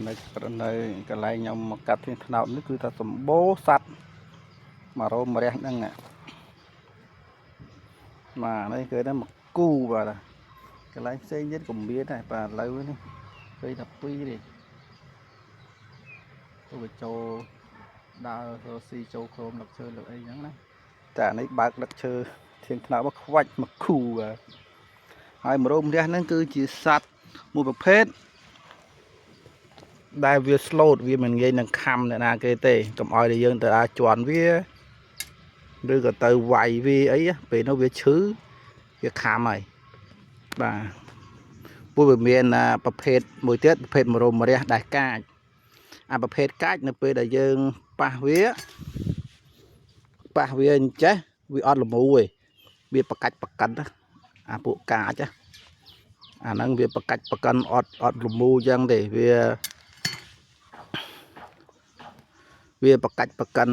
នៅកន្លែងខ្ញុំមកកាត់ធាងថ្នោតនេះគឺថាសម្បូរសัตว์មករោមរះហ្នឹងបាទនេះគឺថាមកគូបាទកន្លែងផ្សេងទៀតក៏មានដែរបាទឥឡូវនេះឃើញតែ2ទេទៅចូលដើររស៊ីចូលក្រុមដឹកឈើលើអីចឹងណាតែនេះបើកដឹកឈើធាងថ្នោតមកខ្វាច់មកគូបាទហើយមករោមរះហ្នឹងគឺជាសัตว์មួយប្រភេទដែលវា slot វាមិនងាយនឹងខំអ្នកណាគេទេកុំឲ្យតែយើងទៅអាចជន់វាឬក៏ទៅវាយវាអីពេលនោះវាឈឺវាខំហើយបាទពួកវាមានប្រភេទមួយទៀតប្រភេទមករោមរះដែលកាចប្រភេទកាចនៅពេលដែលយើងប៉ះវាអញ្ចេះវាអត់ល្មូទេវាប្រកាច់ប្រកិនពួកកាចហ្នឹងវាប្រកាច់ប្រកិនអត់ល្មូចឹងទេវាប្រកាច់ប្រកិន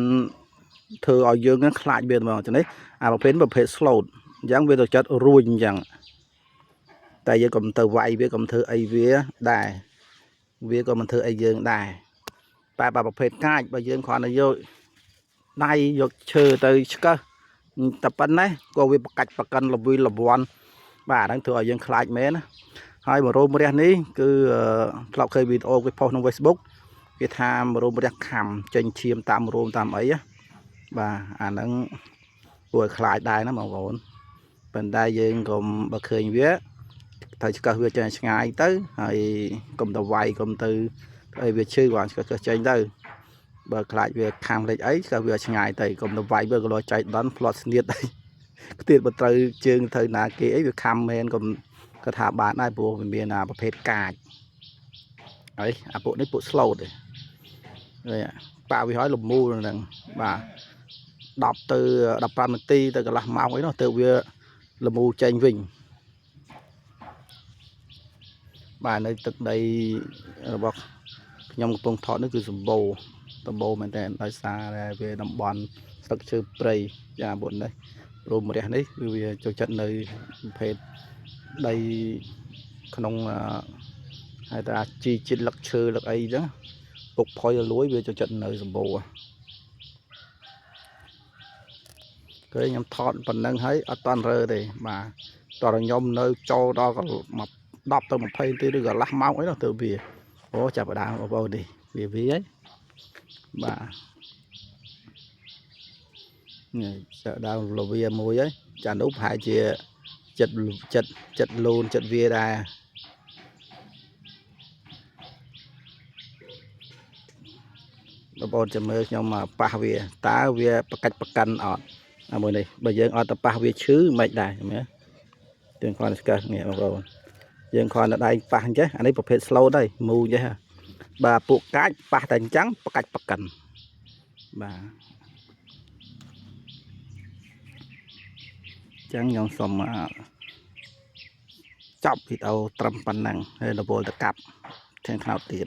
ធ្វើឲ្យយើងនឹងខ្លាចវាហ្មងចឹងនេះប្រភេទ slot អញ្ចឹងវាទៅចិត្តរួញអញ្ចឹងតែយើងកុំទៅវាយវាកុំធ្វើអីវាដែរវាក៏មិនធ្វើអីយើងដែរតែប្រភេទកាចបើយើងគ្រាន់តែយកដៃយកឈើទៅឆ្កឹះតែប៉ុណ្ណេះក៏វាប្រកាច់ប្រកិនល្វីល្វាន់បាទហ្នឹងធ្វើឲ្យយើងខ្លាចមែនណាហើយមករោមរះនេះគឺធ្លាប់ឃើញវីដេអូគេផុសក្នុង Facebook គេថាមករោមរះខំចេញឈាមតាមរោមតាមអីបាទអាហ្នឹងគួរឲ្យខ្លាចដែរណាបងប្អូនប៉ុន្តែយើងកុំបើឃើញវាត្រូវឆ្កឹះវាចេញឆ្ងាយទៅហើយកុំទៅវាយកុំទៅអីវាឈឺបាទឆ្កឹះចេញទៅបើខ្លាចវាខាំលេចអីឆ្កឹះវាឆ្ងាយទៅកុំទៅវាយវាក៏លោចចៃដន់ផ្លាត់ស្នៀតអីខ្ទៀតបើត្រូវជើងទៅណាគេអីវាខំមែនកុំក៏ថាបានដែរព្រោះវាមានប្រភេទកាចហើយពួកនេះពួក slot ទេប៉ាវាឲ្យលមូលហ្នឹងបាទ10ទៅ15នាទីទៅកន្លះម៉ោងអីនោះទៅវាលមូលចេញវិញបាទនៅទឹកដីរបស់ខ្ញុំកំពុងថតនេះគឺសម្បូរមែនតើដោយសារតែវាតំបន់ស្លឹកឈើព្រៃពួកនេះរោមរះនេះគឺវាចូលចិត្តនៅប្រភេទដីក្នុងហើយតែជីជាតិលឹកឈើលឹកអីចឹងពុកផុយលួយវាចូលចិត្តនៅសម្បូរគេខ្ញុំថតប៉ុណ្ណឹងហើយអត់តាន់រើទេបាទតោះខ្ញុំនៅចូលដល់10ទៅ20នាទីឬក៏កន្លះម៉ោងអីនោះទៅវាចាប់ផ្ដើមបងប្អូននេះវាហើយបាទនេះចាប់ដើមលវាមួយហើយចានោះប្រហែលជាចិត្តលូនចិត្តវាដែរបងប្អូនចាំមើលខ្ញុំប៉ះវាតើវាប្រកាច់ប្រកិនអត់មួយនេះបើយើងអត់ទៅប៉ះវាឈឺមិនដែរមើលយើងគ្រាន់តែស្កឹះនេះបងប្អូនយើងគ្រាន់តែដៃប៉ះអញ្ចេះអានេះប្រភេទ slot ហើយមូអញ្ចេះបាទពួកកាចប៉ះតែអញ្ចឹងប្រកាច់ប្រកិនបាទអញ្ចឹងខ្ញុំសូមចប់វីដេអូត្រឹមប៉ុណ្ណឹងហើយរវល់ទៅកាប់ធាងថ្នោតទៀត